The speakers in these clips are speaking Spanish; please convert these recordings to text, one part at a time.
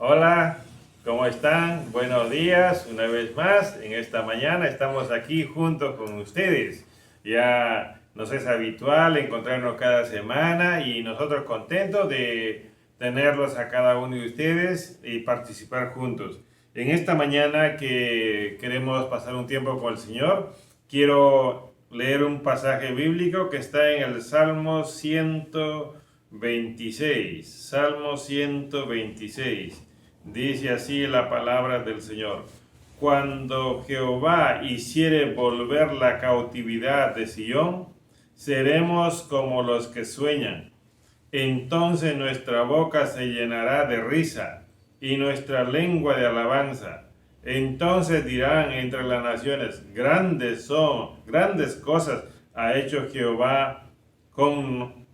Hola, ¿cómo están? Buenos días, una vez más. En esta mañana estamos aquí junto con ustedes. Ya nos es habitual encontrarnos cada semana y nosotros contentos de tenerlos a cada uno de ustedes y participar juntos. En esta mañana que queremos pasar un tiempo con el Señor, quiero leer un pasaje bíblico que está en el Salmo 126. Salmo 126. Dice así la palabra del Señor: cuando Jehová hiciere volver la cautividad de Sión, seremos como los que sueñan. Entonces nuestra boca se llenará de risa y nuestra lengua de alabanza. Entonces dirán entre las naciones: grandes cosas ha hecho Jehová con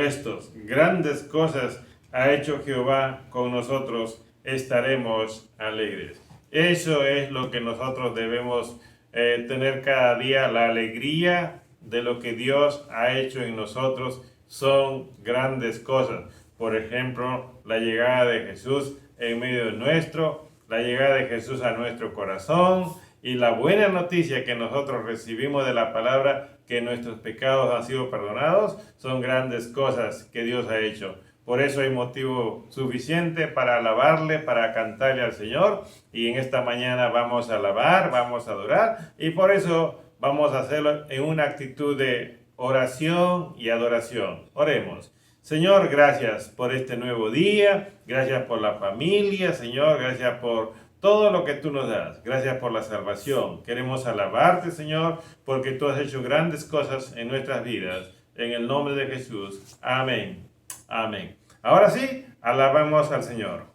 estos. Grandes cosas ha hecho Jehová con nosotros. Estaremos alegres. Eso es lo que nosotros debemos tener cada día, la alegría de lo que Dios ha hecho en nosotros. Son grandes cosas. Por ejemplo, la llegada de Jesús en medio de la llegada de Jesús a nuestro corazón y la buena noticia que nosotros recibimos de la palabra, que nuestros pecados han sido perdonados, son grandes cosas que Dios ha hecho. Por eso hay motivo suficiente para alabarle, para cantarle al Señor. Y en esta mañana vamos a alabar, vamos a adorar. Y por eso vamos a hacerlo en una actitud de oración y adoración. Oremos. Señor, gracias por este nuevo día. Gracias por la familia, Señor. Gracias por todo lo que tú nos das. Gracias por la salvación. Queremos alabarte, Señor, porque tú has hecho grandes cosas en nuestras vidas. En el nombre de Jesús. Amén. Amén. Ahora sí, alabamos al Señor.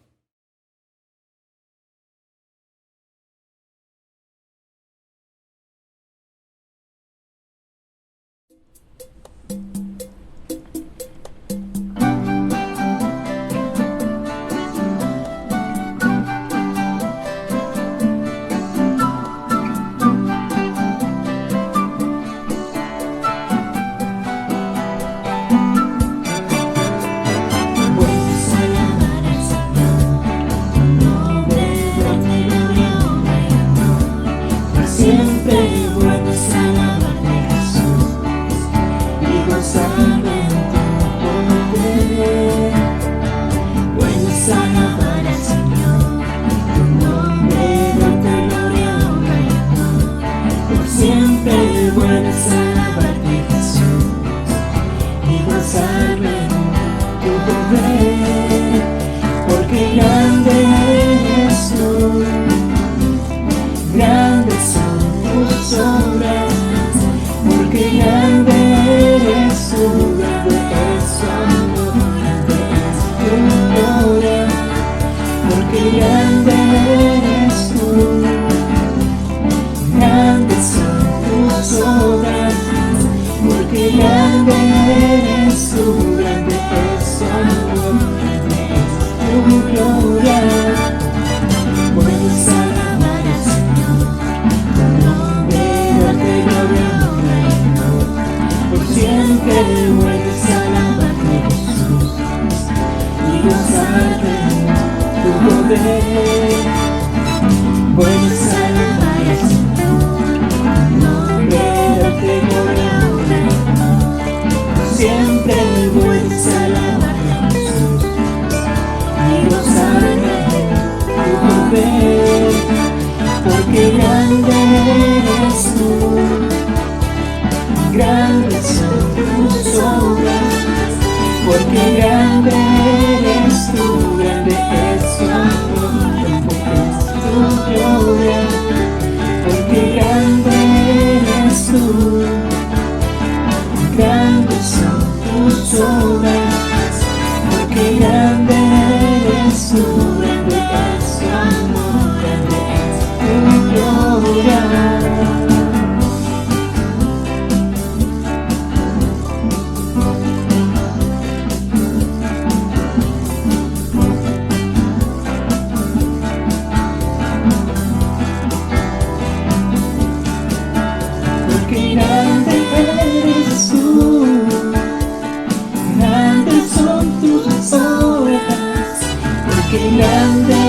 Grande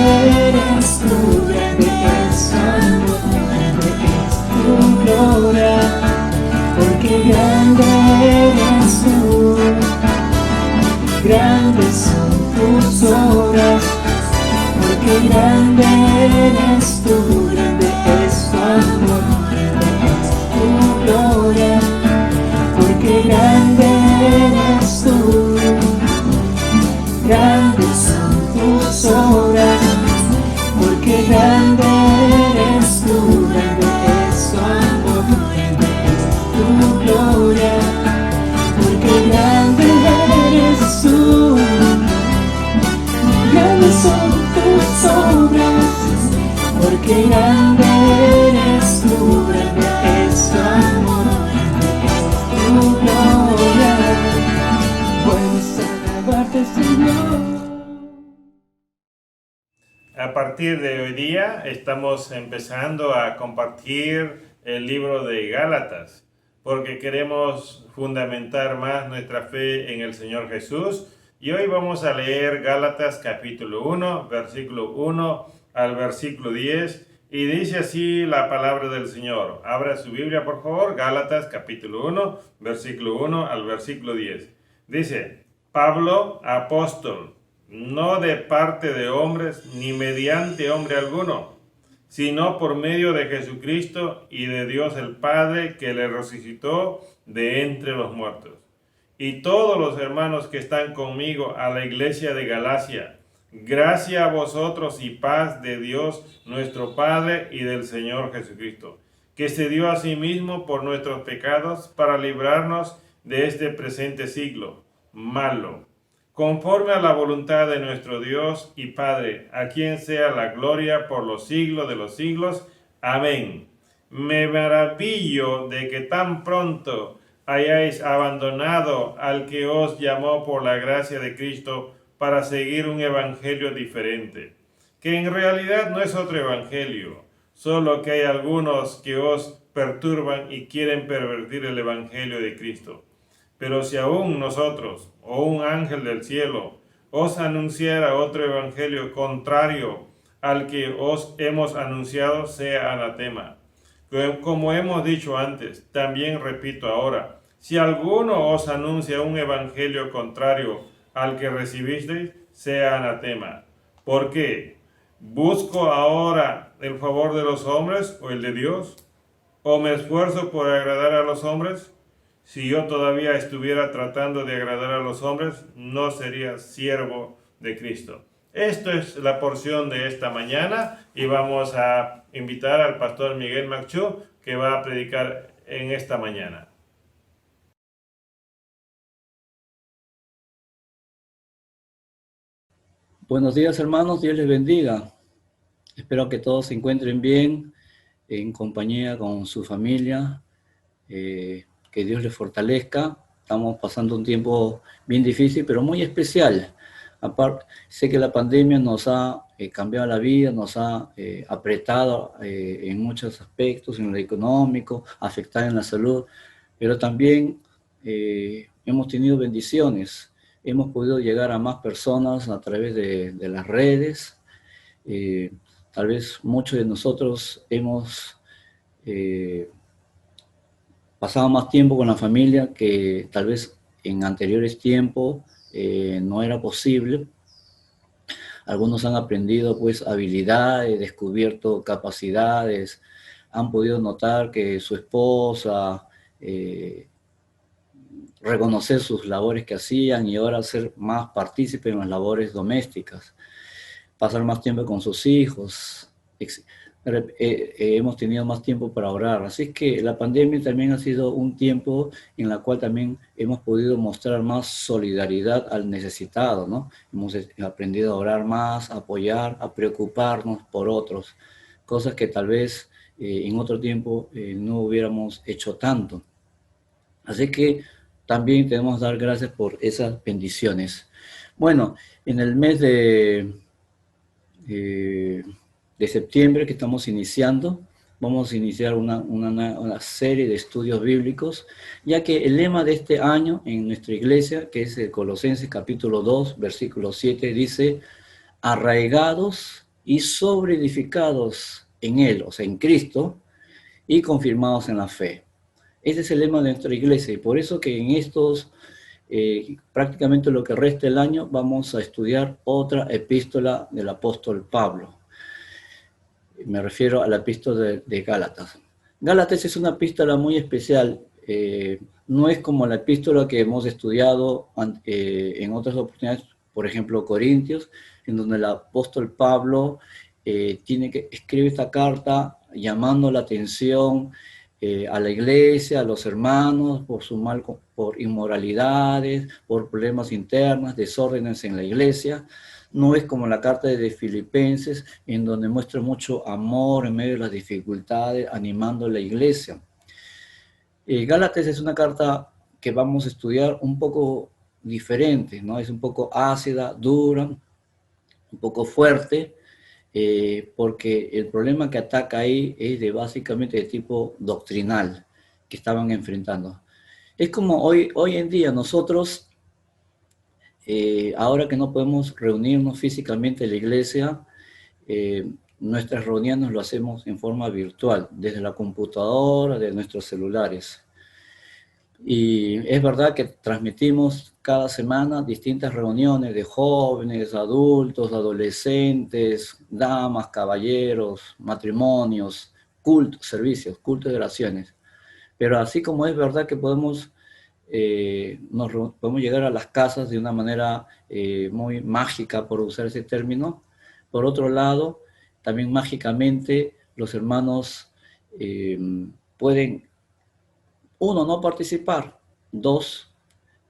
grandes son tus obras, porque grande eres tú, grande es tu amor, grande es tu gloria, porque grande eres tú, grandes son tus obras, porque grande eres tú, grande es tu amor, grande es tu gloria, puedes alabarte, Señor. A partir de hoy día estamos empezando a compartir el libro de Gálatas, porque queremos fundamentar más nuestra fe en el Señor Jesús. Y hoy vamos a leer Gálatas capítulo 1, versículo 1 al versículo 10, y dice así la palabra del Señor. Abra su Biblia, por favor, Gálatas capítulo 1, versículo 1 al versículo 10. Dice: Pablo, apóstol, no de parte de hombres, ni mediante hombre alguno, sino por medio de Jesucristo y de Dios el Padre, que le resucitó de entre los muertos. Y todos los hermanos que están conmigo a la iglesia de Galacia, gracia a vosotros y paz de Dios nuestro Padre y del Señor Jesucristo, que se dio a sí mismo por nuestros pecados para librarnos de este presente siglo malo, conforme a la voluntad de nuestro Dios y Padre, a quien sea la gloria por los siglos de los siglos. Amén. Me maravillo de que tan pronto hayáis abandonado al que os llamó por la gracia de Cristo para seguir un evangelio diferente, que en realidad no es otro evangelio, solo que hay algunos que os perturban y quieren pervertir el evangelio de Cristo. Pero si aún nosotros, o un ángel del cielo, os anunciara otro evangelio contrario al que os hemos anunciado, sea anatema. Como hemos dicho antes, también repito ahora, si alguno os anuncia un evangelio contrario al que recibisteis, sea anatema. ¿Por qué? ¿Busco ahora el favor de los hombres o el de Dios? ¿O me esfuerzo por agradar a los hombres? Si yo todavía estuviera tratando de agradar a los hombres, no sería siervo de Cristo. Esto es la porción de esta mañana y vamos a invitar al pastor Miguel Macchú, que va a predicar en esta mañana. Buenos días, hermanos, Dios les bendiga. Espero que todos se encuentren bien, en compañía con su familia, que Dios les fortalezca. Estamos pasando un tiempo bien difícil, pero muy especial. Aparte, sé que la pandemia nos ha cambiado la vida, nos ha apretado en muchos aspectos, en lo económico, afectado en la salud, pero también hemos tenido bendiciones. Hemos podido llegar a más personas a través de las redes. Tal vez muchos de nosotros hemos pasado más tiempo con la familia que tal vez en anteriores tiempos no era posible. Algunos han aprendido pues habilidades, descubierto capacidades, han podido notar que su esposa, reconocer sus labores que hacían y ahora ser más partícipes en las labores domésticas, pasar más tiempo con sus hijos. Hemos tenido más tiempo para orar. Así que la pandemia también ha sido un tiempo en el cual también hemos podido mostrar más solidaridad al necesitado, ¿no? Hemos aprendido a orar más, a apoyar, a preocuparnos por otros, cosas que tal vez en otro tiempo no hubiéramos hecho tanto. Así que también tenemos que dar gracias por esas bendiciones. Bueno, en el mes de septiembre que estamos iniciando, vamos a iniciar una serie de estudios bíblicos, ya que el lema de este año en nuestra iglesia, que es el Colosenses capítulo 2, versículo 7, dice: arraigados y sobreedificados en Él, o sea, en Cristo, y confirmados en la fe. Ese es el lema de nuestra iglesia, y por eso que en estos, prácticamente lo que resta del año, vamos a estudiar otra epístola del apóstol Pablo. Me refiero a la epístola de Gálatas. Gálatas es una epístola muy especial, no es como la epístola que hemos estudiado en otras oportunidades, por ejemplo, Corintios, en donde el apóstol Pablo escribe esta carta llamando la atención a la iglesia, a los hermanos, por inmoralidades, por problemas internos, desórdenes en la iglesia. No es como la carta de Filipenses, en donde muestra mucho amor en medio de las dificultades, animando a la iglesia. Gálatas es una carta que vamos a estudiar un poco diferente, ¿no? Es un poco ácida, dura, un poco fuerte, porque el problema que ataca ahí es básicamente de tipo doctrinal que estaban enfrentando. Es como hoy en día nosotros, ahora que no podemos reunirnos físicamente en la iglesia, nuestras reuniones lo hacemos en forma virtual, desde la computadora, de nuestros celulares. Y es verdad que transmitimos cada semana distintas reuniones de jóvenes, adultos, adolescentes, damas, caballeros, matrimonios, cultos, servicios, cultos de oraciones. Pero así como es verdad que podemos llegar a las casas de una manera muy mágica, por usar ese término, por otro lado, también mágicamente los hermanos pueden, uno, no participar, dos,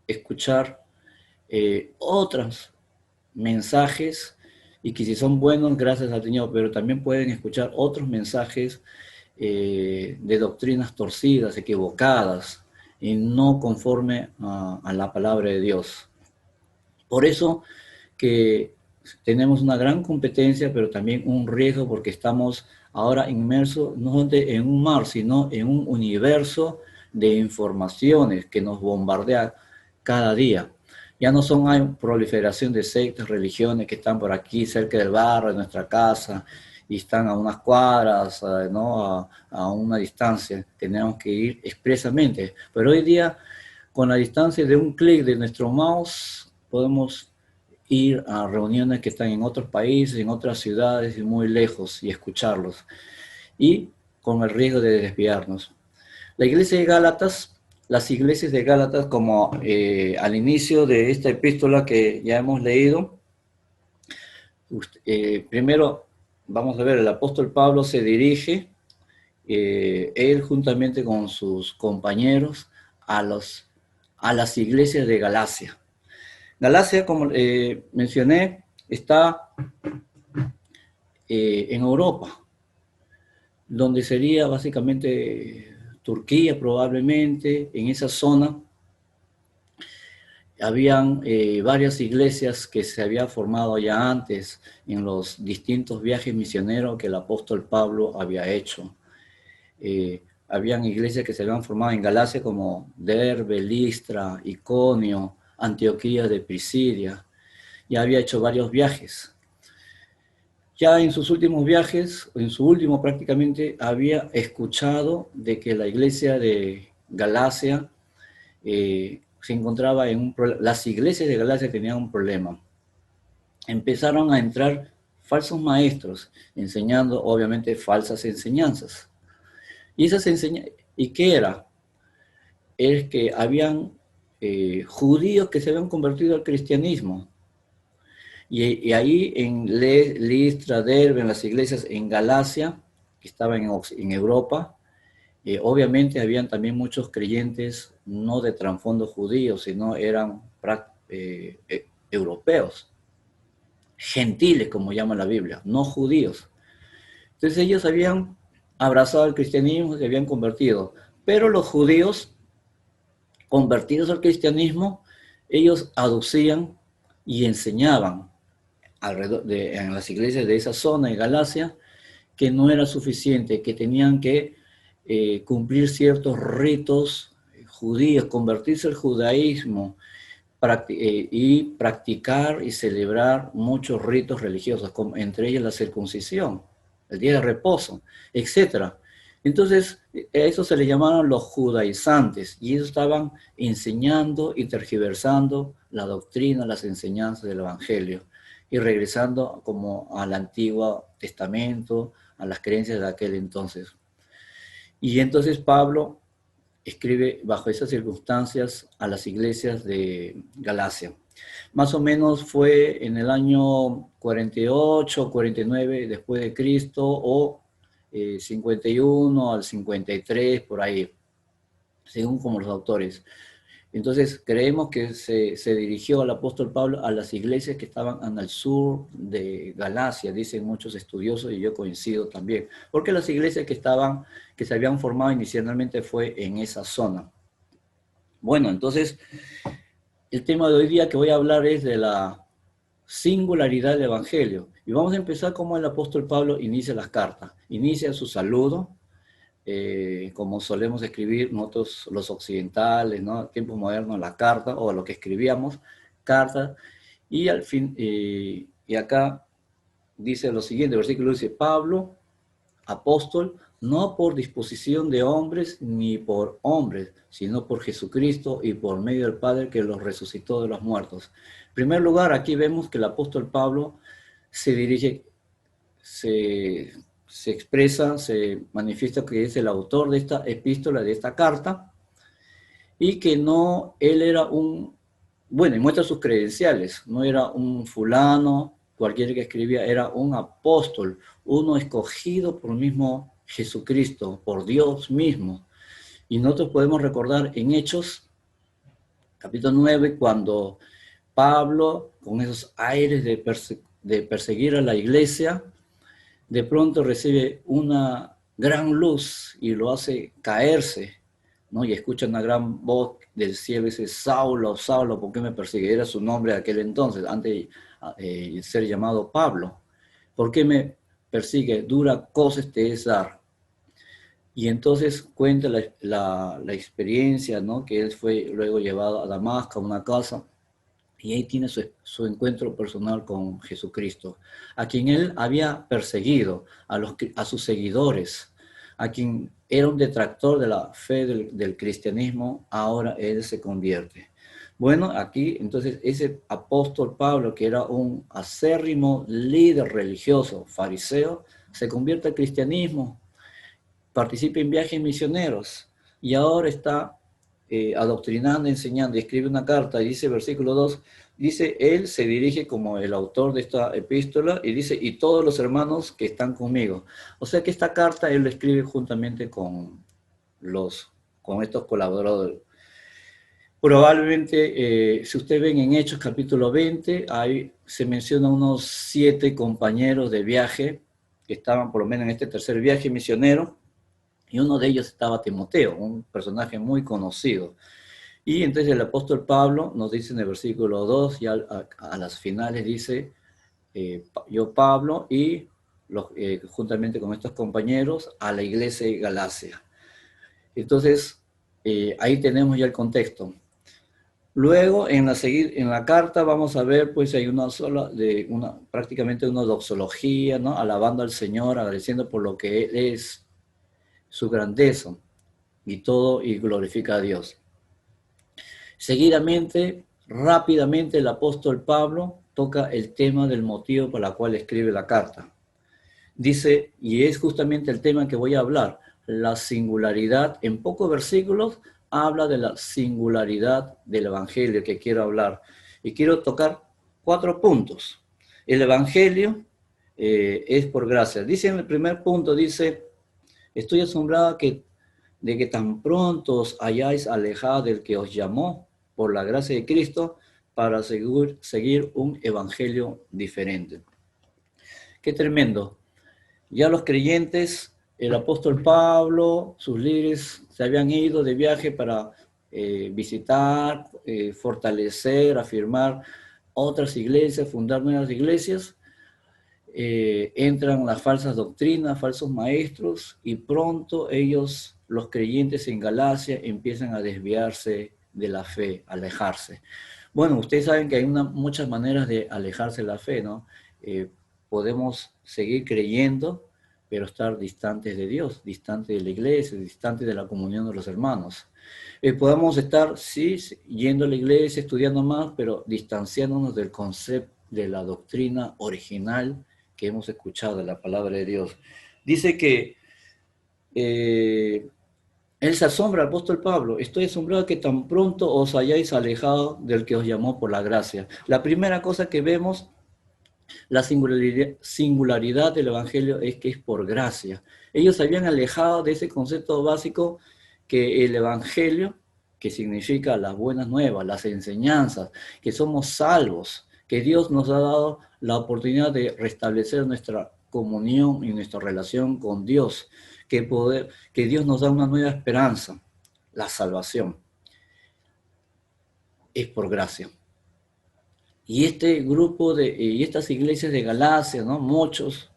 escuchar otros mensajes, y que si son buenos, gracias al Señor, pero también pueden escuchar otros mensajes de doctrinas torcidas, equivocadas, y no conforme a la palabra de Dios. Por eso que tenemos una gran competencia, pero también un riesgo, porque estamos ahora inmersos no en un mar, sino en un universo de informaciones que nos bombardea cada día. Ya no hay proliferación de sectas, religiones que están por aquí cerca del barrio, de nuestra casa, y están a unas cuadras, ¿no? a una distancia. Tenemos que ir expresamente. Pero hoy día, con la distancia de un clic de nuestro mouse, podemos ir a reuniones que están en otros países, en otras ciudades y muy lejos, y escucharlos. Y con el riesgo de desviarnos. La iglesia de Gálatas, las iglesias de Gálatas, como al inicio de esta epístola que ya hemos leído, primero vamos a ver, el apóstol Pablo se dirige, él juntamente con sus compañeros, a las iglesias de Galacia. Galacia, como mencioné, está en Europa, donde sería básicamente Turquía probablemente. En esa zona habían varias iglesias que se habían formado ya antes en los distintos viajes misioneros que el apóstol Pablo había hecho. Habían iglesias que se habían formado en Galacia como Derbe, Listra, Iconio, Antioquía de Pisidia. Ya había hecho varios viajes. Ya en sus últimos viajes, en su último prácticamente, había escuchado de que la iglesia de Galacia se encontraba en un problema. Las iglesias de Galacia tenían un problema. Empezaron a entrar falsos maestros, enseñando obviamente falsas enseñanzas. ¿Y qué era? Es que habían judíos que se habían convertido al cristianismo. Y ahí en Listra, Derbe, en las iglesias en Galacia, que estaban en Europa, obviamente habían también muchos creyentes no de trasfondo judío, sino eran europeos, gentiles, como llama la Biblia, no judíos. Entonces ellos habían abrazado el cristianismo, se habían convertido, pero los judíos convertidos al cristianismo, ellos aducían y enseñaban en las iglesias de esa zona de Galacia que no era suficiente, que tenían que cumplir ciertos ritos judíos, convertirse al judaísmo y practicar y celebrar muchos ritos religiosos, como entre ellos la circuncisión, el día de reposo, etc. Entonces, a eso se le llamaron los judaizantes, y ellos estaban enseñando y tergiversando la doctrina, las enseñanzas del Evangelio, y regresando como al Antiguo Testamento, a las creencias de aquel entonces. Y entonces Pablo escribe bajo esas circunstancias a las iglesias de Galacia. Más o menos fue en el año 48, 49 después de Cristo o 51 al 53, por ahí, según como los autores. Entonces, creemos que se dirigió al apóstol Pablo a las iglesias que estaban al sur de Galacia, dicen muchos estudiosos, y yo coincido también, porque las iglesias que se habían formado inicialmente fue en esa zona. Bueno, entonces, el tema de hoy día que voy a hablar es de la singularidad del Evangelio. Y vamos a empezar como el apóstol Pablo inicia las cartas. Inicia su saludo, como solemos escribir nosotros los occidentales, ¿no? En tiempos modernos, la carta, o lo que escribíamos, carta, y al fin, y acá dice lo siguiente, el versículo dice, Pablo, apóstol, no por disposición de hombres ni por hombres, sino por Jesucristo y por medio del Padre que los resucitó de los muertos. En primer lugar, aquí vemos que el apóstol Pablo se dirige, se expresa, se manifiesta que es el autor de esta epístola, de esta carta, y que no, él era bueno, y muestra sus credenciales, no era un fulano, cualquiera que escribía, era un apóstol, uno escogido por el mismo Jesucristo, por Dios mismo. Y nosotros podemos recordar en Hechos, capítulo 9, cuando Pablo, con esos aires de perseguir a la iglesia, de pronto recibe una gran luz y lo hace caerse, ¿no? Y escucha una gran voz del cielo y dice, Saulo, Saulo, ¿por qué me persigues? Era su nombre de aquel entonces, antes de ser llamado Pablo. ¿Por qué me persigue? Dura cosas te es dar. Y entonces cuenta la experiencia, ¿no? Que él fue luego llevado a Damasco, a una casa, y ahí tiene su encuentro personal con Jesucristo, a quien él había perseguido, a sus seguidores, a quien era un detractor de la fe del cristianismo, ahora él se convierte. Bueno, aquí entonces ese apóstol Pablo, que era un acérrimo líder religioso, fariseo, se convierte al cristianismo, participa en viajes misioneros y ahora está adoctrinando, enseñando, y escribe una carta, y dice, versículo 2, dice, él se dirige como el autor de esta epístola, y dice, y todos los hermanos que están conmigo. O sea que esta carta él la escribe juntamente con estos colaboradores. Probablemente, si ustedes ven en Hechos capítulo 20, ahí se menciona unos 7 compañeros de viaje, que estaban por lo menos en este tercer viaje misionero, y uno de ellos estaba Timoteo, un personaje muy conocido. Y entonces el apóstol Pablo nos dice en el versículo 2, ya a las finales dice, yo Pablo y juntamente con estos compañeros a la iglesia de Galacia. Entonces, ahí tenemos ya el contexto. Luego, en la carta vamos a ver, pues hay prácticamente una doxología, ¿no? Alabando al Señor, agradeciendo por lo que Él es, su grandeza y todo, y glorifica a Dios. Seguidamente, rápidamente, el apóstol Pablo toca el tema del motivo por el cual escribe la carta. Dice, y es justamente el tema que voy a hablar, la singularidad. En pocos versículos habla de la singularidad del Evangelio que quiero hablar. Y quiero tocar 4 puntos. El Evangelio es por gracia. Dice en el primer punto, dice, estoy asombrada de que tan pronto os hayáis alejado del que os llamó por la gracia de Cristo para seguir un evangelio diferente. Qué tremendo. Ya los creyentes, el apóstol Pablo, sus líderes se habían ido de viaje para visitar, fortalecer, afirmar otras iglesias, fundar nuevas iglesias. Entran las falsas doctrinas, falsos maestros, y pronto ellos, los creyentes en Galacia, empiezan a desviarse de la fe, alejarse. Bueno, ustedes saben que hay muchas maneras de alejarse de la fe, ¿no? Podemos seguir creyendo, pero estar distantes de Dios, distantes de la iglesia, distantes de la comunión de los hermanos. Podemos estar, sí, yendo a la iglesia, estudiando más, pero distanciándonos del concepto de la doctrina original que hemos escuchado de la palabra de Dios. Dice que Él se asombra, el apóstol Pablo, estoy asombrado que tan pronto os hayáis alejado del que os llamó por la gracia. La primera cosa que vemos, la singularidad del Evangelio es que es por gracia. Ellos se habían alejado de ese concepto básico que el Evangelio, que significa las buenas nuevas, las enseñanzas, que somos salvos, que Dios nos ha dado la oportunidad de restablecer nuestra comunión y nuestra relación con Dios, que Dios nos da una nueva esperanza, la salvación, es por gracia. Y este grupo y estas iglesias de Galacia, ¿no? Muchos,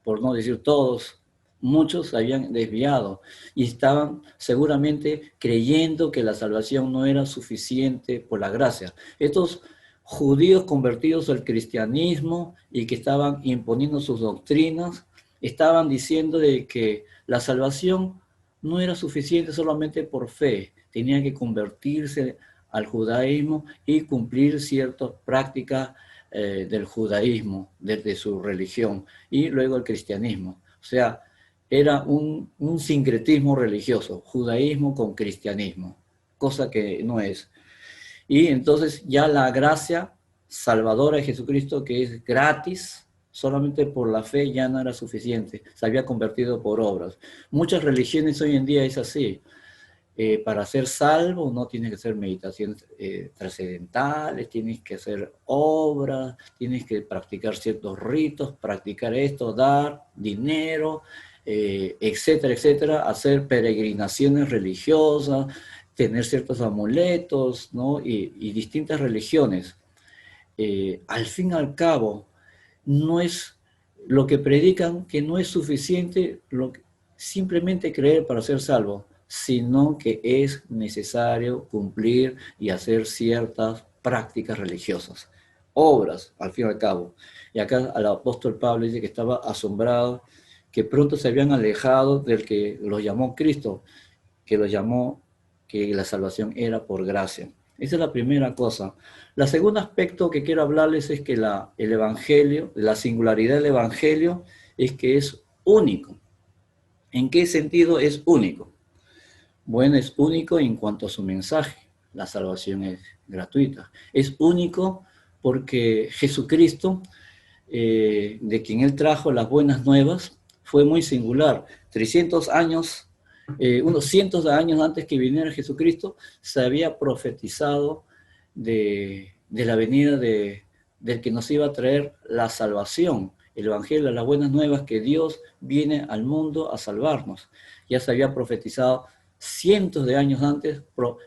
por no decir todos, muchos se habían desviado y estaban seguramente creyendo que la salvación no era suficiente por la gracia. Estos judíos convertidos al cristianismo y que estaban imponiendo sus doctrinas, estaban diciendo de que la salvación no era suficiente solamente por fe, tenían que convertirse al judaísmo y cumplir ciertas prácticas del judaísmo, desde su religión, y luego el cristianismo. O sea, era un sincretismo religioso, judaísmo con cristianismo, cosa que no es. Y entonces ya la gracia salvadora de Jesucristo, que es gratis, solamente por la fe ya no era suficiente, se había convertido por obras. Muchas religiones hoy en día es así. Para ser salvo no tienes que hacer meditaciones trascendentales, tienes que hacer obras, tienes que practicar ciertos ritos, practicar esto, dar dinero, etcétera, etcétera, hacer peregrinaciones religiosas, tener ciertos amuletos, ¿no? Y distintas religiones. Al fin y al cabo, no es lo que predican, que no es suficiente simplemente creer para ser salvo, sino que es necesario cumplir y hacer ciertas prácticas religiosas, obras, al fin y al cabo. Y acá el apóstol Pablo dice que estaba asombrado, que pronto se habían alejado del que los llamó Cristo, que los llamó, que la salvación era por gracia. Esa es la primera cosa. El segundo aspecto que quiero hablarles es que el Evangelio, la singularidad del Evangelio, es que es único. ¿En qué sentido es único? Bueno, es único en cuanto a su mensaje. La salvación es gratuita. Es único porque Jesucristo, de quien Él trajo las buenas nuevas, fue muy singular. 300 años, unos cientos de años antes que viniera Jesucristo, se había profetizado de la venida del que nos iba a traer la salvación, el Evangelio, las buenas nuevas, que Dios viene al mundo a salvarnos. Ya se había profetizado cientos de años antes,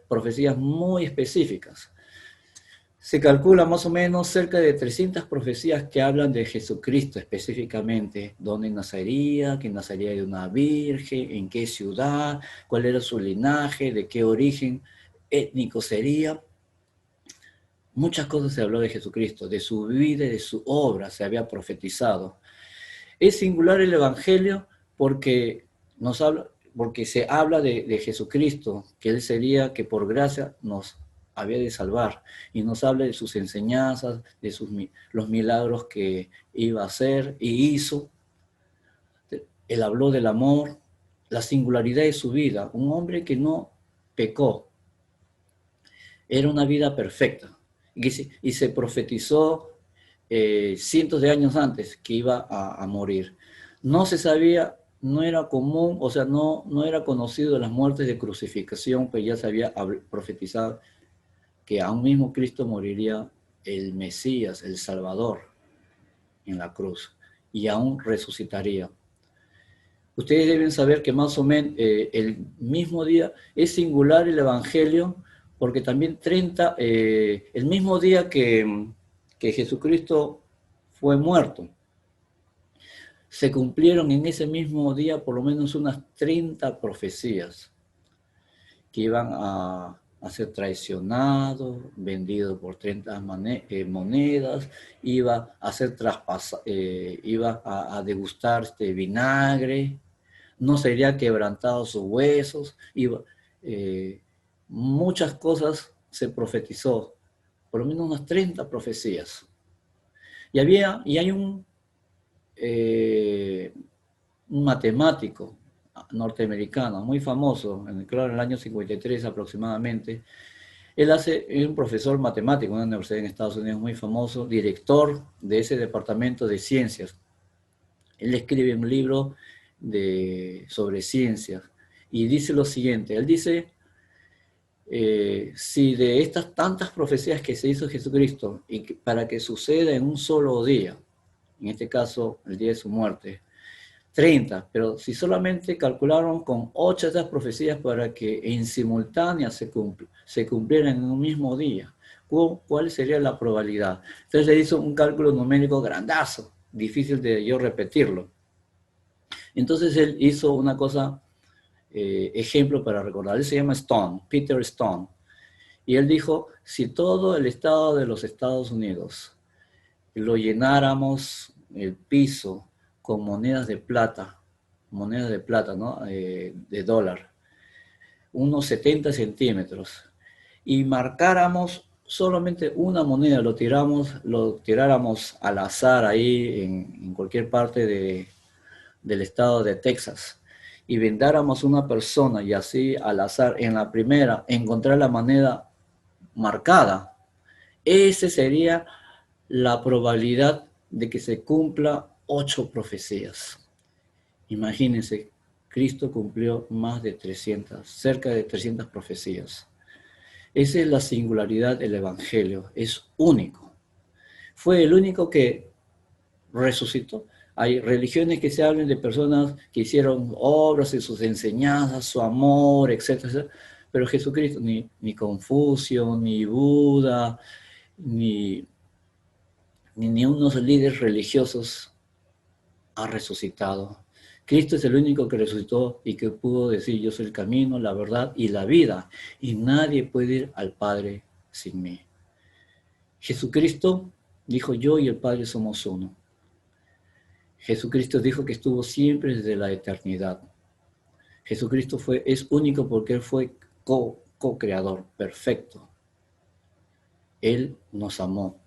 profecías muy específicas. Se calcula más o menos cerca de 300 profecías que hablan de Jesucristo específicamente, dónde nacería, que nacería de una virgen, en qué ciudad, cuál era su linaje, de qué origen étnico sería. Muchas cosas se habló de Jesucristo, de su vida y de su obra se había profetizado. Es singular el Evangelio porque se habla de Jesucristo, que Él sería, que por gracia nos había de salvar, y nos habla de sus enseñanzas, de los milagros que iba a hacer y hizo. Él habló del amor, la singularidad de su vida, un hombre que no pecó, era una vida perfecta, y se profetizó cientos de años antes que iba a morir. No se sabía, no era común, o sea, no era conocido las muertes de crucifixión, pues ya se había profetizado que aún mismo Cristo moriría el Mesías, el Salvador, en la cruz, y aún resucitaría. Ustedes deben saber que más o menos el mismo día es singular el Evangelio, porque también el mismo día que Jesucristo fue muerto, se cumplieron en ese mismo día por lo menos unas 30 profecías que iban a ser traicionado, vendido por 30 monedas, iba a ser traspasado, iba a degustar vinagre, no sería quebrantado sus huesos, muchas cosas se profetizó, por lo menos unas 30 profecías. Y hay un matemático, norteamericano, muy famoso, claro, en el año 53 aproximadamente. Él es un profesor matemático en una universidad en Estados Unidos muy famoso, director de ese departamento de ciencias. Él escribe un libro sobre ciencias y dice lo siguiente, él dice, si de estas tantas profecías que se hizo Jesucristo y para que suceda en un solo día, en este caso el día de su muerte, 30, pero si solamente calcularon con 8 de estas profecías para que en simultánea se cumplieran en un mismo día, ¿cuál sería la probabilidad? Entonces le hizo un cálculo numérico grandazo, difícil de yo repetirlo. Entonces él hizo una cosa, ejemplo para recordar, él se llama Stone, Peter Stone, y él dijo, si todo el estado de los Estados Unidos lo llenáramos el piso con monedas de plata, ¿no? De dólar, unos 70 centímetros, y marcáramos solamente una moneda, lo tiráramos al azar ahí en cualquier parte del estado de Texas, y vendáramos una persona y así al azar en la primera encontrar la moneda marcada, esa sería la probabilidad de que se cumpla 8 profecías. Imagínense, Cristo cumplió más de 300, cerca de 300 profecías. Esa es la singularidad del Evangelio, es único. Fue el único que resucitó. Hay religiones que se hablan de personas que hicieron obras en sus enseñanzas, su amor, etcétera, pero Jesucristo, ni Confucio, ni Buda, ni unos líderes religiosos ha resucitado. Cristo es el único que resucitó y que pudo decir, yo soy el camino, la verdad y la vida, y nadie puede ir al Padre sin mí. Jesucristo dijo, yo y el Padre somos uno. Jesucristo dijo que estuvo siempre desde la eternidad. Jesucristo es único porque Él fue co-creador, perfecto. Él nos amó.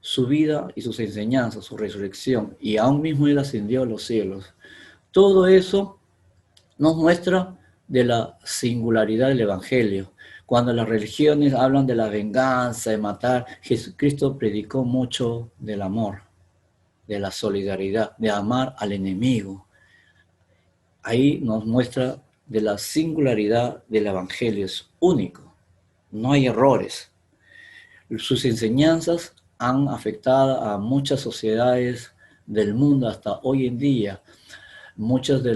Su vida y sus enseñanzas, su resurrección, y aún mismo Él ascendió a los cielos. Todo eso nos muestra de la singularidad del Evangelio. Cuando las religiones hablan de la venganza, de matar, Jesucristo predicó mucho del amor, de la solidaridad, de amar al enemigo. Ahí nos muestra de la singularidad del Evangelio, es único, no hay errores. Sus enseñanzas han afectado a muchas sociedades del mundo hasta hoy en día. Muchas de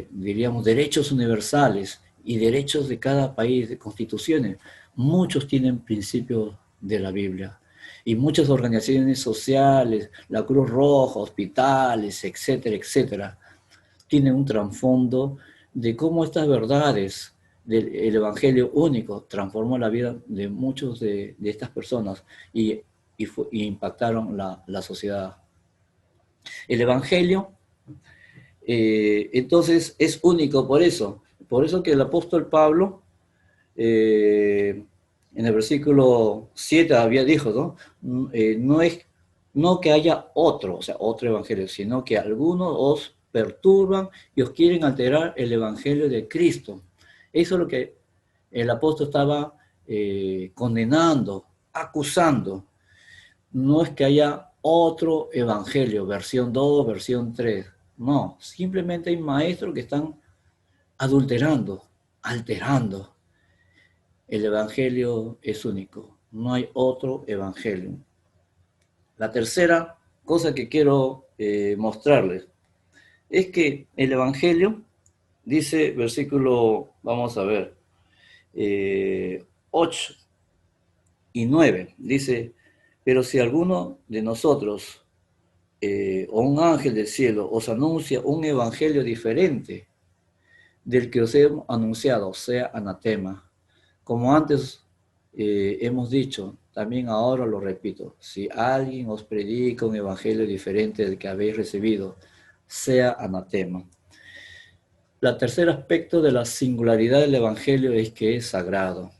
diríamos, derechos universales y derechos de cada país, de constituciones, muchos tienen principios de la Biblia. Y muchas organizaciones sociales, la Cruz Roja, hospitales, etcétera, etcétera, tienen un trasfondo de cómo estas verdades del Evangelio único transformó la vida de muchos de estas personas y impactaron la sociedad. El Evangelio, entonces, es único por eso que el apóstol Pablo, en el versículo 7 había dicho, ¿no? No que haya otro, o sea, otro evangelio, sino que algunos os perturban y os quieren alterar el evangelio de Cristo. Eso es lo que el apóstol estaba condenando, acusando. No es que haya otro evangelio, versión 2, versión 3. No, simplemente hay maestros que están adulterando, alterando. El evangelio es único, no hay otro evangelio. La tercera cosa que quiero mostrarles es que el evangelio, dice versículo, vamos a ver, 8 y 9, dice, pero si alguno de nosotros o un ángel del cielo os anuncia un evangelio diferente del que os he anunciado, sea anatema. Como antes hemos dicho, también ahora lo repito, si alguien os predica un evangelio diferente del que habéis recibido, sea anatema. El tercer aspecto de la singularidad del evangelio es que es sagrado.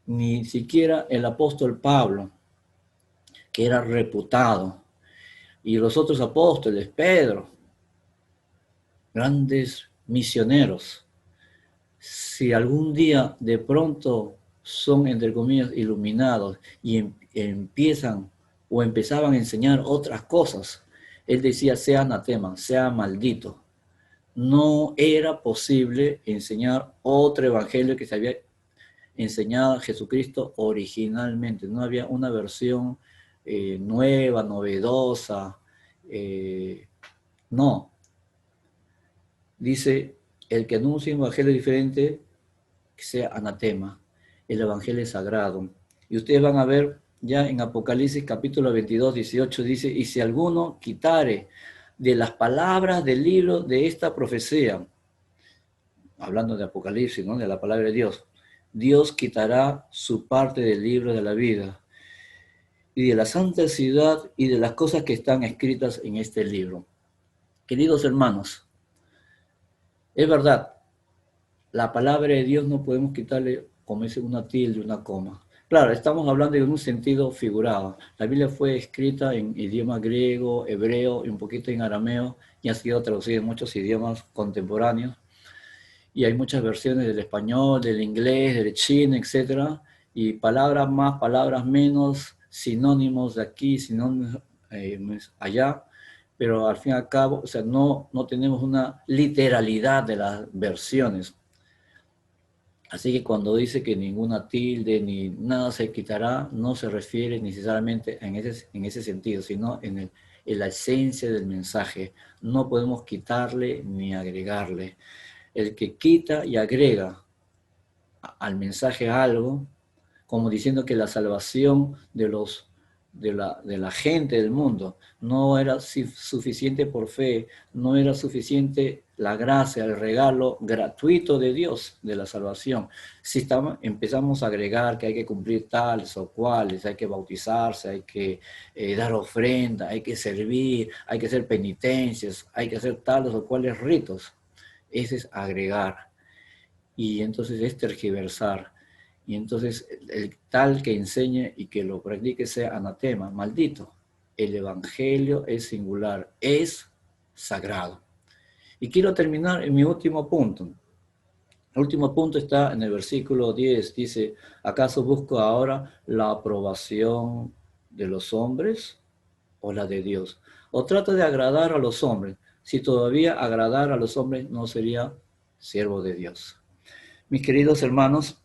Ni siquiera el apóstol Pablo, que era reputado, y los otros apóstoles, Pedro, grandes misioneros, si algún día de pronto son, entre comillas, iluminados y empiezan o empezaban a enseñar otras cosas, él decía, sea anatema, sea maldito. No era posible enseñar otro evangelio que se había enseñado Jesucristo originalmente. No había una versión nueva, novedosa. No. Dice, el que anuncia un evangelio diferente, que sea anatema. El evangelio es sagrado. Y ustedes van a ver ya en Apocalipsis capítulo 22, 18, dice, y si alguno quitare de las palabras del libro de esta profecía, hablando de Apocalipsis, ¿no? De la palabra de Dios, Dios quitará su parte del libro de la vida y de la santa ciudad y de las cosas que están escritas en este libro. Queridos hermanos, es verdad, la palabra de Dios no podemos quitarle, como dice, una tilde, una coma. Claro, estamos hablando en un sentido figurado. La Biblia fue escrita en idioma griego, hebreo y un poquito en arameo y ha sido traducida en muchos idiomas contemporáneos. Y hay muchas versiones del español, del inglés, del chino, etc. Y palabras más, palabras menos, sinónimos de aquí, sinónimos allá. Pero al fin y al cabo, o sea, no tenemos una literalidad de las versiones. Así que cuando dice que ninguna tilde ni nada se quitará, no se refiere necesariamente en ese sentido, sino en la esencia del mensaje. No podemos quitarle ni agregarle. El que quita y agrega al mensaje algo, como diciendo que la salvación de la gente del mundo no era suficiente por fe, no era suficiente la gracia, el regalo gratuito de Dios de la salvación. Si empezamos a agregar que hay que cumplir tales o cuales, hay que bautizarse, hay que dar ofrenda, hay que servir, hay que hacer penitencias, hay que hacer tales o cuales ritos, ese es agregar. Y entonces es tergiversar. Y entonces el tal que enseñe y que lo practique sea anatema, maldito. El evangelio es singular, es sagrado. Y quiero terminar en mi último punto. El último punto está en el versículo 10. Dice, ¿acaso busco ahora la aprobación de los hombres o la de Dios? ¿O trato de agradar a los hombres? Si todavía agradar a los hombres no sería siervo de Dios. Mis queridos hermanos,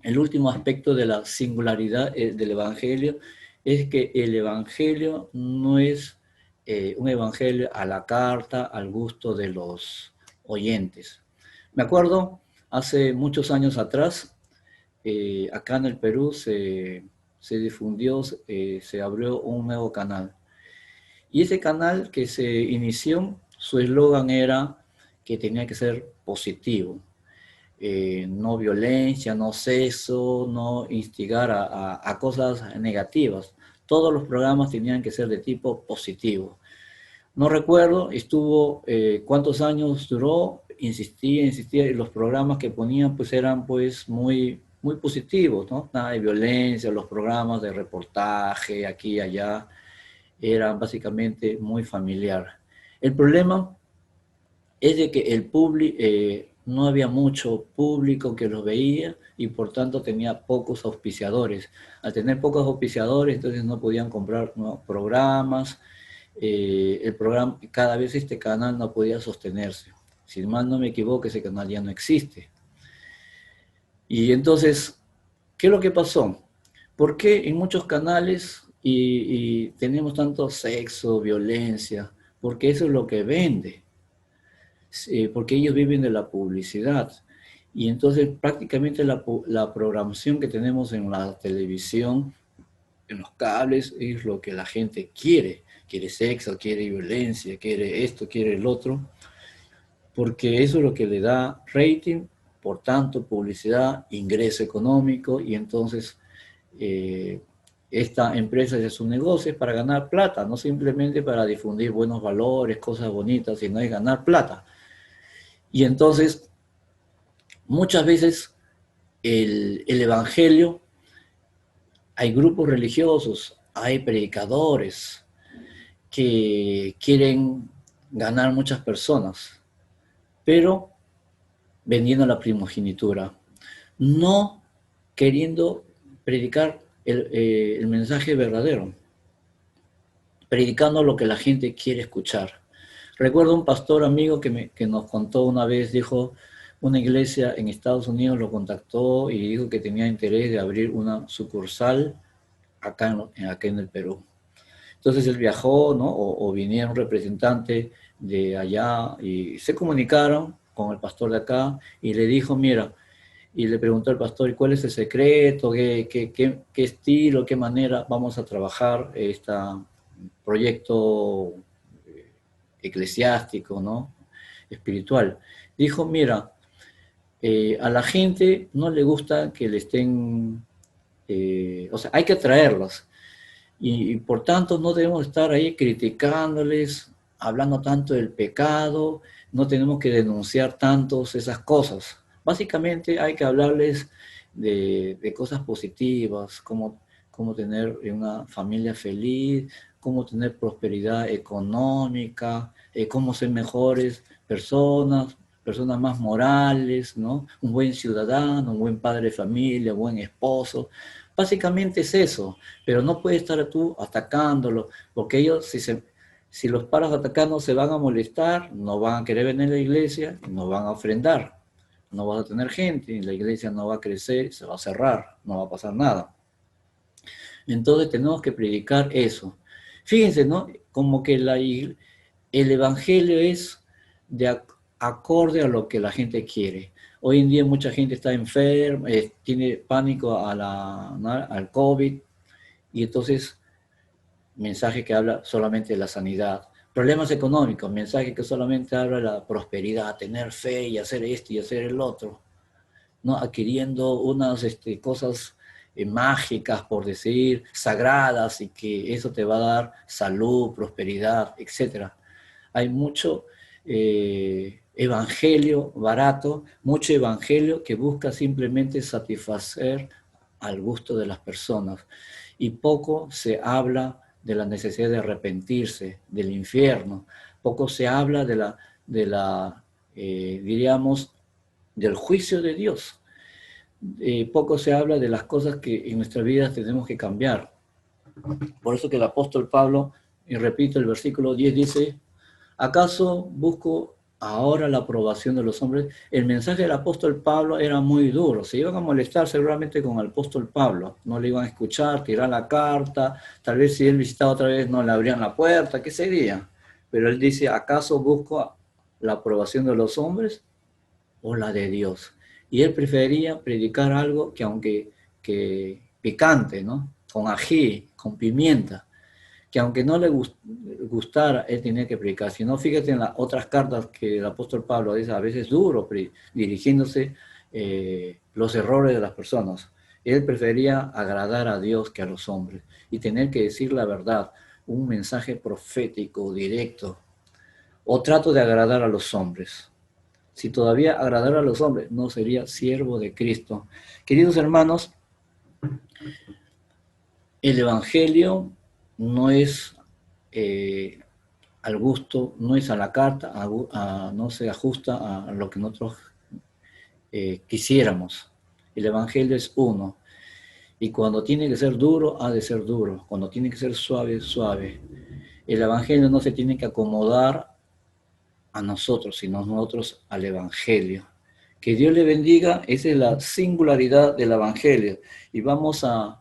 el último aspecto de la singularidad del Evangelio es que el Evangelio no es un Evangelio a la carta, al gusto de los oyentes. Me acuerdo, hace muchos años atrás, acá en el Perú se difundió, se abrió un nuevo canal. Y ese canal que se inició, su eslogan era que tenía que ser positivo. No violencia, no sexo, no instigar a cosas negativas. Todos los programas tenían que ser de tipo positivo. No recuerdo, estuvo cuántos años duró, insistía, y los programas que ponían pues eran pues muy positivos, ¿no? Nada de violencia, los programas de reportaje aquí y allá eran básicamente muy familiar. El problema es de que el público, no había mucho público que los veía y por tanto tenía pocos auspiciadores. Al tener pocos auspiciadores, entonces no podían comprar programas. El programa, cada vez este canal no podía sostenerse. Si mal no me equivoco, ese canal ya no existe. Y entonces, ¿qué es lo que pasó? ¿Por qué en muchos canales y tenemos tanto sexo, violencia? Porque eso es lo que vende. Porque ellos viven de la publicidad. Y entonces prácticamente la programación que tenemos en la televisión, en los cables, es lo que la gente quiere. Quiere sexo, quiere violencia, quiere esto, quiere el otro. Porque eso es lo que le da rating, por tanto publicidad, ingreso económico, y entonces esta empresa hace su negocio para ganar plata, no simplemente para difundir buenos valores, cosas bonitas, sino es ganar plata. Y entonces, muchas veces el evangelio, hay grupos religiosos, hay predicadores que quieren ganar muchas personas. pero vendiendo la primogenitura, no queriendo predicar el mensaje verdadero, predicando lo que la gente quiere escuchar. Recuerdo un pastor amigo que nos contó una vez, dijo, una iglesia en Estados Unidos lo contactó y dijo que tenía interés de abrir una sucursal acá en el Perú. Entonces él viajó, ¿no? O vinieron representantes de allá y se comunicaron con el pastor de acá y le dijo, mira, y le preguntó al pastor, ¿y cuál es el secreto? ¿Qué estilo, qué manera vamos a trabajar este proyecto eclesiástico, ¿no? Espiritual? Dijo, mira, a la gente no le gusta que le estén, o sea, hay que atraerlos. Y por tanto no debemos estar ahí criticándoles, hablando tanto del pecado, no tenemos que denunciar tantos esas cosas. Básicamente hay que hablarles de cosas positivas, cómo tener una familia feliz, cómo tener prosperidad económica, cómo ser mejores personas, personas más morales, ¿no? Un buen ciudadano, un buen padre de familia, un buen esposo. Básicamente es eso, pero no puedes estar tú atacándolo, porque ellos si los paras atacando se van a molestar, no van a querer venir a la iglesia, no van a ofrendar, no vas a tener gente, y la iglesia no va a crecer, se va a cerrar, no va a pasar nada. Entonces tenemos que predicar eso. Fíjense, ¿no? Como que el evangelio es acorde a lo que la gente quiere. Hoy en día mucha gente está enferma, tiene pánico ¿no? al COVID, y entonces mensaje que habla solamente de la sanidad. Problemas económicos, mensaje que solamente habla de la prosperidad, tener fe y hacer esto y hacer el otro, ¿no? Adquiriendo unas cosas mágicas, por decir, sagradas, y que eso te va a dar salud, prosperidad, etc. Hay mucho evangelio barato, mucho evangelio que busca simplemente satisfacer al gusto de las personas, y poco se habla de la necesidad de arrepentirse, del infierno, poco se habla diríamos, del juicio de Dios. Poco se habla de las cosas que en nuestra vida tenemos que cambiar. Por eso que el apóstol Pablo, y repito, el versículo 10 dice, ¿acaso busco ahora la aprobación de los hombres? El mensaje del apóstol Pablo era muy duro. Se iban a molestar seguramente con el apóstol Pablo. No le iban a escuchar, tirar la carta. Tal vez si él visitaba otra vez no le abrían la puerta. ¿Qué sería? Pero él dice, ¿acaso busco la aprobación de los hombres o la de Dios? Y él prefería predicar algo que picante, ¿no? Con ají, con pimienta, que aunque no le gustara, él tenía que predicar. Si no, fíjate en las otras cartas que el apóstol Pablo dice, a veces duro, dirigiéndose los errores de las personas. Él prefería agradar a Dios que a los hombres y tener que decir la verdad, un mensaje profético, directo. O trato de agradar a los hombres. Si todavía agradara a los hombres, no sería siervo de Cristo. Queridos hermanos, el Evangelio no es al gusto, no es a la carta, no se ajusta a lo que nosotros quisiéramos. El Evangelio es uno. Y cuando tiene que ser duro, ha de ser duro. Cuando tiene que ser suave, suave. El Evangelio no se tiene que acomodar a nosotros, sino nosotros al Evangelio. Que Dios le bendiga, esa es la singularidad del Evangelio. Y vamos a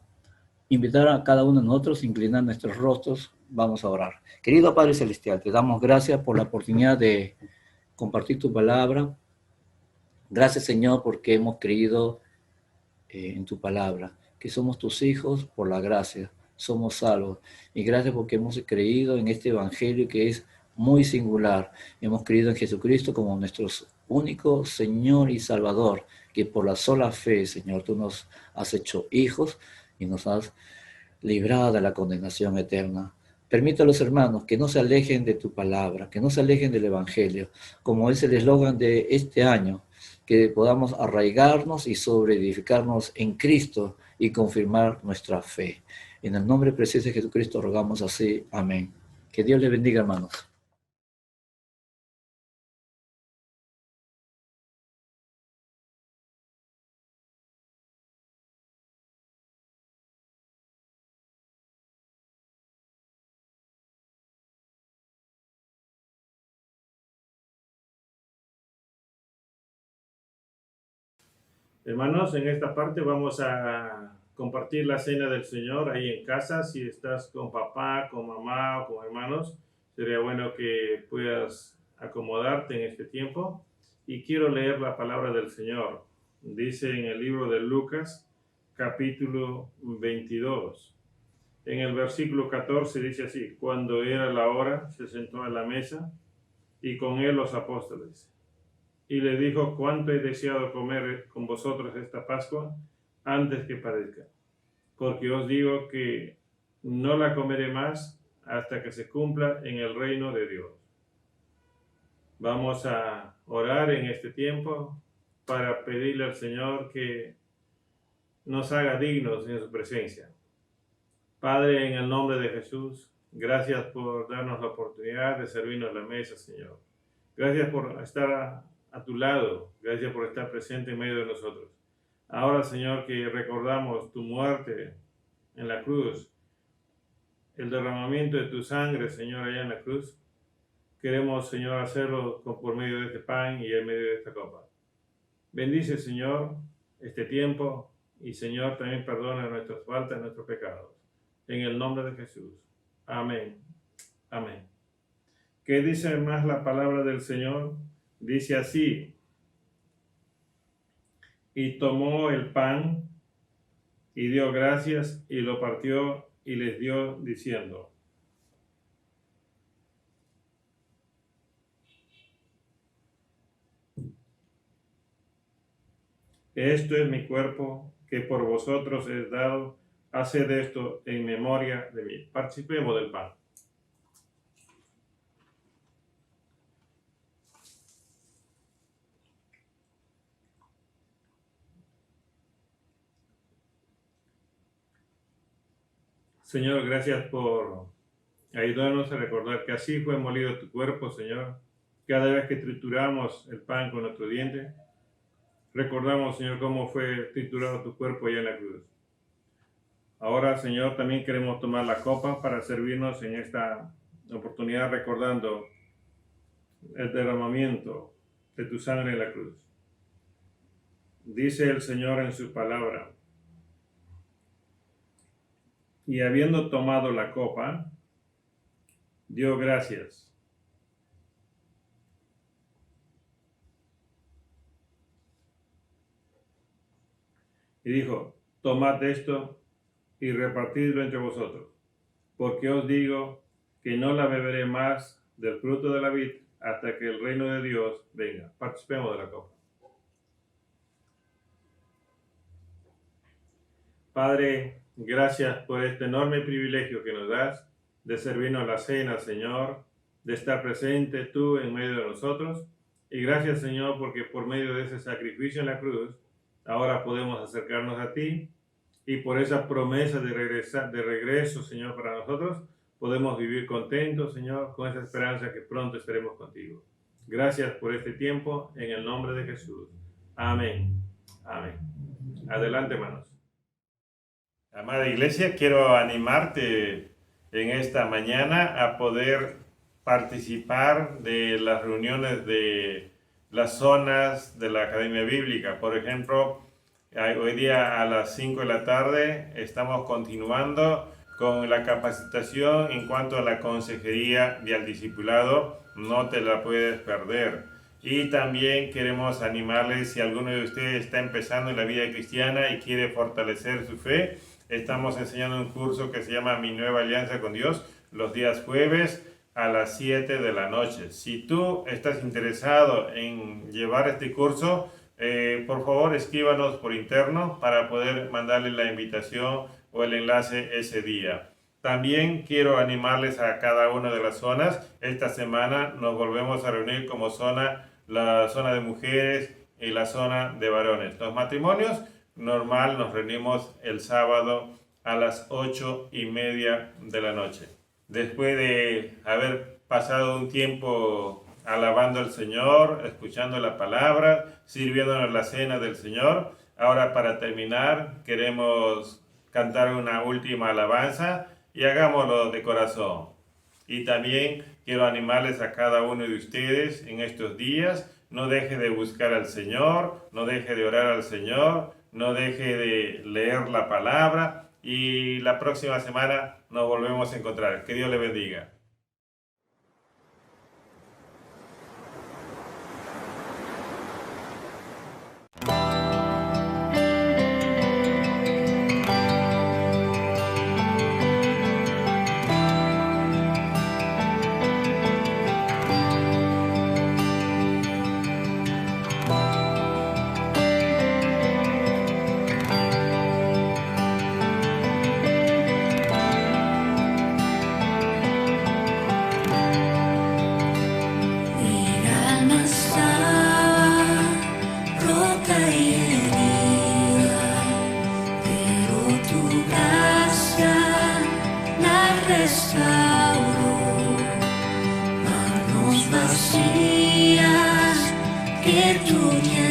invitar a cada uno de nosotros a inclinar nuestros rostros. Vamos a orar. Querido Padre Celestial, te damos gracias por la oportunidad de compartir tu palabra. Gracias, Señor, porque hemos creído en tu palabra, que somos tus hijos por la gracia, somos salvos. Y gracias porque hemos creído en este Evangelio que es muy singular. Hemos creído en Jesucristo como nuestro único Señor y Salvador, que por la sola fe, Señor, tú nos has hecho hijos y nos has librado de la condenación eterna. Permite a los hermanos que no se alejen de tu palabra, que no se alejen del Evangelio, como es el eslogan de este año, que podamos arraigarnos y sobreedificarnos en Cristo y confirmar nuestra fe. En el nombre precioso de Jesucristo rogamos así. Amén. Que Dios les bendiga, hermanos. Hermanos, en esta parte vamos a compartir la cena del Señor ahí en casa. Si estás con papá, con mamá o con hermanos, sería bueno que puedas acomodarte en este tiempo. Y quiero leer la palabra del Señor. Dice en el libro de Lucas, capítulo 22. En el versículo 14 dice así: cuando era la hora, se sentó a la mesa y con él los apóstoles. Y le dijo: cuánto he deseado comer con vosotros esta Pascua antes que padezca. Porque os digo que no la comeré más hasta que se cumpla en el reino de Dios. Vamos a orar en este tiempo para pedirle al Señor que nos haga dignos en su presencia. Padre, en el nombre de Jesús, gracias por darnos la oportunidad de servirnos la mesa, Señor. Gracias por estar a tu lado. Gracias por estar presente en medio de nosotros. Ahora, Señor, que recordamos tu muerte en la cruz, el derramamiento de tu sangre, Señor, allá en la cruz, queremos, Señor, hacerlo por medio de este pan y en medio de esta copa. Bendice, Señor, este tiempo y, Señor, también perdona nuestras faltas, nuestros pecados. En el nombre de Jesús. Amén. Amén. ¿Qué dice más la palabra del Señor? Dice así: y tomó el pan y dio gracias y lo partió y les dio diciendo: esto es mi cuerpo que por vosotros es dado, haced esto en memoria de mí. Participemos del pan. Señor, gracias por ayudarnos a recordar que así fue molido tu cuerpo, Señor. Cada vez que trituramos el pan con nuestro diente, recordamos, Señor, cómo fue triturado tu cuerpo allá en la cruz. Ahora, Señor, también queremos tomar la copa para servirnos en esta oportunidad recordando el derramamiento de tu sangre en la cruz. Dice el Señor en su palabra: y habiendo tomado la copa, dio gracias. Y dijo: tomad esto y repartidlo entre vosotros, porque os digo que no la beberé más del fruto de la vid hasta que el reino de Dios venga. Participemos de la copa. Padre, gracias por este enorme privilegio que nos das de servirnos la cena, Señor, de estar presente tú en medio de nosotros. Y gracias, Señor, porque por medio de ese sacrificio en la cruz, ahora podemos acercarnos a ti. Y por esa promesa de regreso, Señor, para nosotros, podemos vivir contentos, Señor, con esa esperanza que pronto estaremos contigo. Gracias por este tiempo, en el nombre de Jesús. Amén. Amén. Adelante, hermanos. Amada iglesia, quiero animarte en esta mañana a poder participar de las reuniones de las zonas de la Academia Bíblica. Por ejemplo, hoy día a las 5 de la tarde estamos continuando con la capacitación en cuanto a la consejería y al discipulado. No te la puedes perder. Y también queremos animarles, si alguno de ustedes está empezando en la vida cristiana y quiere fortalecer su fe, estamos enseñando un curso que se llama Mi Nueva Alianza con Dios, los días jueves a las 7 de la noche. Si tú estás interesado en llevar este curso, por favor escríbanos por interno para poder mandarle la invitación o el enlace ese día. También quiero animarles a cada una de las zonas. Esta semana nos volvemos a reunir como zona, la zona de mujeres y la zona de varones. Los matrimonios, normal, nos reunimos el sábado a las 8:30 de la noche. Después de haber pasado un tiempo alabando al Señor, escuchando la palabra, sirviéndonos la cena del Señor, ahora para terminar queremos cantar una última alabanza y hagámoslo de corazón. Y también quiero animarles a cada uno de ustedes en estos días no deje de buscar al Señor, no deje de orar al Señor, no deje de leer la palabra y la próxima semana nos volvemos a encontrar. Que Dios le bendiga. Manos vacías que tú llenas.